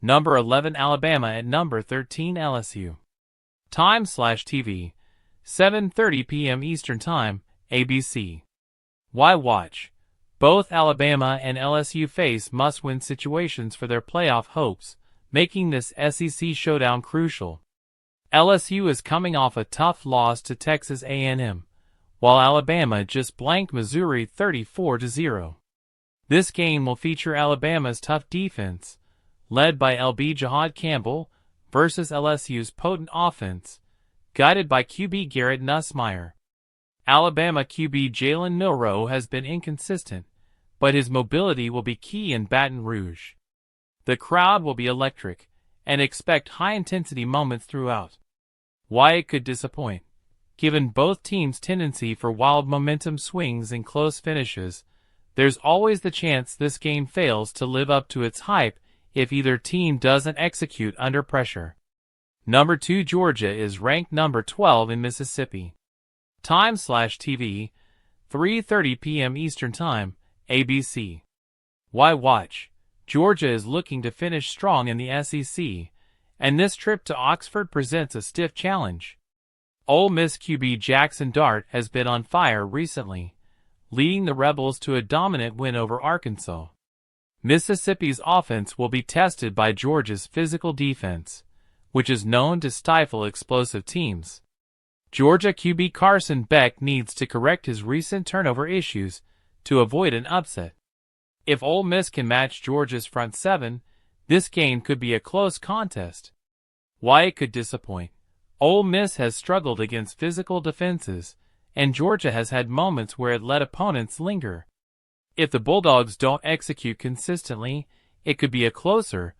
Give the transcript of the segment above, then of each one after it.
Number 11 Alabama at number 13 LSU. Time/TV, 7:30 p.m. Eastern Time, ABC. Why watch? Both Alabama and LSU face must-win situations for their playoff hopes, making this SEC showdown crucial. LSU is coming off a tough loss to Texas A&M, while Alabama just blanked Missouri 34-0. This game will feature Alabama's tough defense, led by LB Jahad Campbell, versus LSU's potent offense, guided by QB Garrett Nussmeier. Alabama QB Jalen Milroe has been inconsistent, but his mobility will be key in Baton Rouge. The crowd will be electric, and expect high-intensity moments throughout. Why it could disappoint? Given both teams' tendency for wild momentum swings and close finishes, there's always the chance this game fails to live up to its hype if either team doesn't execute under pressure. Number 2 Georgia is ranked number 12 in Mississippi. Time/TV, 3:30 p.m. Eastern Time, ABC. Why watch? Georgia is looking to finish strong in the SEC, and this trip to Oxford presents a stiff challenge. Ole Miss QB Jackson Dart has been on fire recently, leading the Rebels to a dominant win over Arkansas. Mississippi's offense will be tested by Georgia's physical defense, which is known to stifle explosive teams. Georgia QB Carson Beck needs to correct his recent turnover issues to avoid an upset. If Ole Miss can match Georgia's front seven, this game could be a close contest. Why it could disappoint? Ole Miss has struggled against physical defenses, and Georgia has had moments where it let opponents linger. If the Bulldogs don't execute consistently, it could be a closer,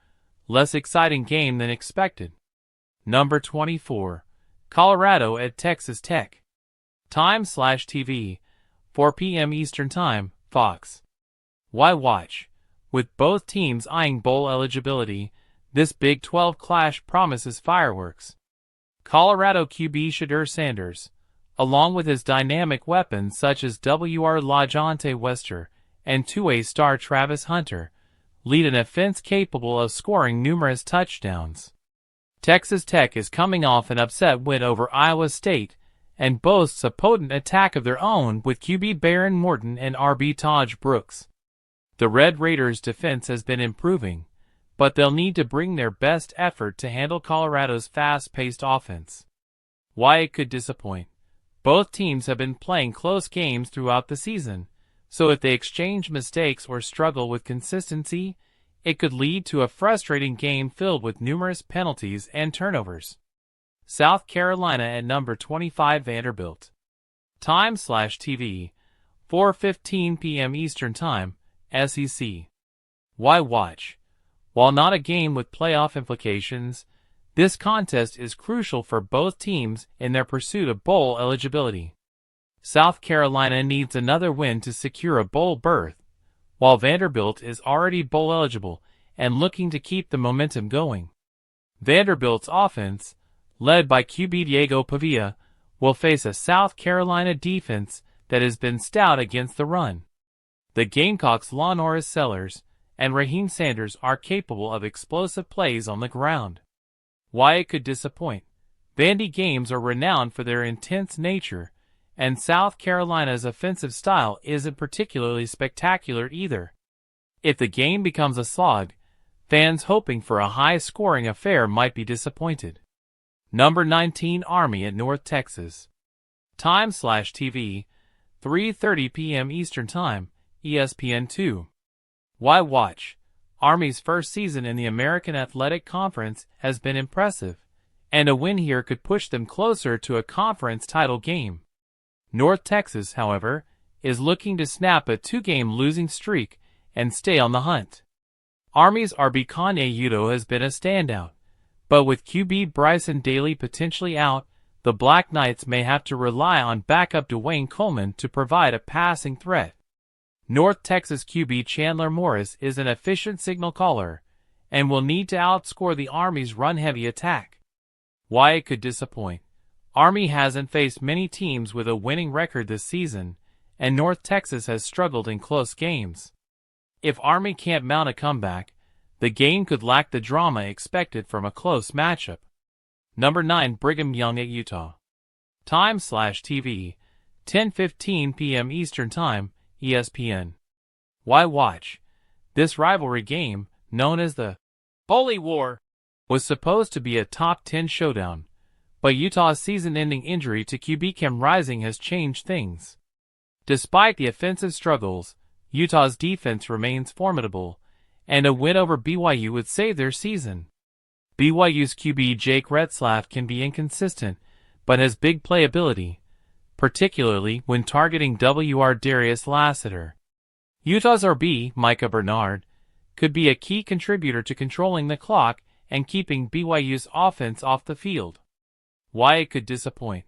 less exciting game than expected. Number 24. Colorado at Texas Tech. Time/TV, 4 p.m. Eastern Time, Fox. Why watch? With both teams eyeing bowl eligibility, this Big 12 clash promises fireworks. Colorado QB Shedeur Sanders, along with his dynamic weapons such as W.R. LaJohntay Wester and two-way star Travis Hunter, lead an offense capable of scoring numerous touchdowns. Texas Tech is coming off an upset win over Iowa State and boasts a potent attack of their own with QB Baron Morton and RB Taj Brooks. The Red Raiders' defense has been improving, but they'll need to bring their best effort to handle Colorado's fast-paced offense. Why it could disappoint? Both teams have been playing close games throughout the season, so if they exchange mistakes or struggle with consistency, it could lead to a frustrating game filled with numerous penalties and turnovers. South Carolina at number 25 Vanderbilt. Time/TV, 4:15 p.m. Eastern Time, SEC. Why watch? While not a game with playoff implications, this contest is crucial for both teams in their pursuit of bowl eligibility. South Carolina needs another win to secure a bowl berth, while Vanderbilt is already bowl eligible and looking to keep the momentum going. Vanderbilt's offense, led by QB Diego Pavia, will face a South Carolina defense that has been stout against the run. The Gamecocks' Norris Sellers and Raheem Sanders are capable of explosive plays on the ground. Why it could disappoint? Vandy games are renowned for their intense nature, and South Carolina's offensive style isn't particularly spectacular either. If the game becomes a slog, fans hoping for a high-scoring affair might be disappointed. Number 19 Army at North Texas. Time/TV, 3:30 p.m. Eastern Time, ESPN2. Why watch? Army's first season in the American Athletic Conference has been impressive, and a win here could push them closer to a conference title game. North Texas, however, is looking to snap a two-game losing streak and stay on the hunt. Army's RB Kanye Udo has been a standout, but with QB Bryson Daly potentially out, the Black Knights may have to rely on backup Dwayne Coleman to provide a passing threat. North Texas QB Chandler Morris is an efficient signal caller and will need to outscore the Army's run-heavy attack. Why it could disappoint? Army hasn't faced many teams with a winning record this season, and North Texas has struggled in close games. If Army can't mount a comeback, the game could lack the drama expected from a close matchup. Number 9 Brigham Young at Utah. Time/TV, 10:15 p.m. Eastern Time, ESPN. Why watch? This rivalry game, known as the Holy War, was supposed to be a top 10 showdown, but Utah's season-ending injury to QB Cam Rising has changed things. Despite the offensive struggles, Utah's defense remains formidable, and a win over BYU would save their season. BYU's QB Jake Retzlaff can be inconsistent, but has big playability, particularly when targeting WR Darius Lassiter. Utah's RB, Micah Bernard, could be a key contributor to controlling the clock and keeping BYU's offense off the field. Why it could disappoint?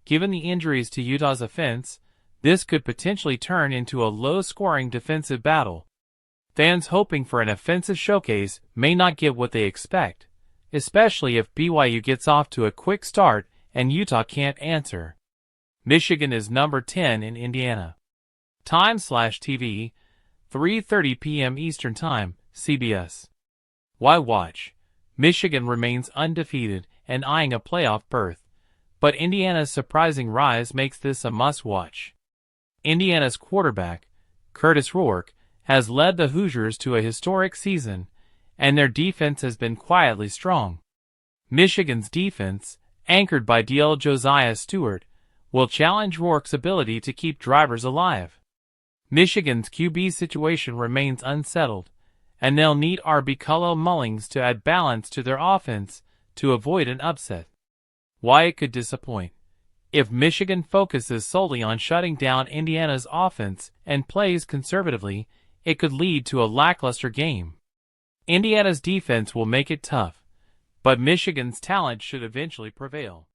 Given the injuries to Utah's offense, this could potentially turn into a low-scoring defensive battle. Fans hoping for an offensive showcase may not get what they expect, especially if BYU gets off to a quick start and Utah can't answer. Michigan is number 10 in Indiana. Time/TV, 3:30 p.m. Eastern Time, CBS. Why watch? Michigan remains undefeated and eyeing a playoff berth, but Indiana's surprising rise makes this a must-watch. Indiana's quarterback, Curtis Rourke, has led the Hoosiers to a historic season, and their defense has been quietly strong. Michigan's defense, anchored by DL Josiah Stewart, will challenge Rourke's ability to keep drivers alive. Michigan's QB situation remains unsettled, and they'll need RB Khalil Mullings to add balance to their offense to avoid an upset. Why it could disappoint? If Michigan focuses solely on shutting down Indiana's offense and plays conservatively, it could lead to a lackluster game. Indiana's defense will make it tough, but Michigan's talent should eventually prevail.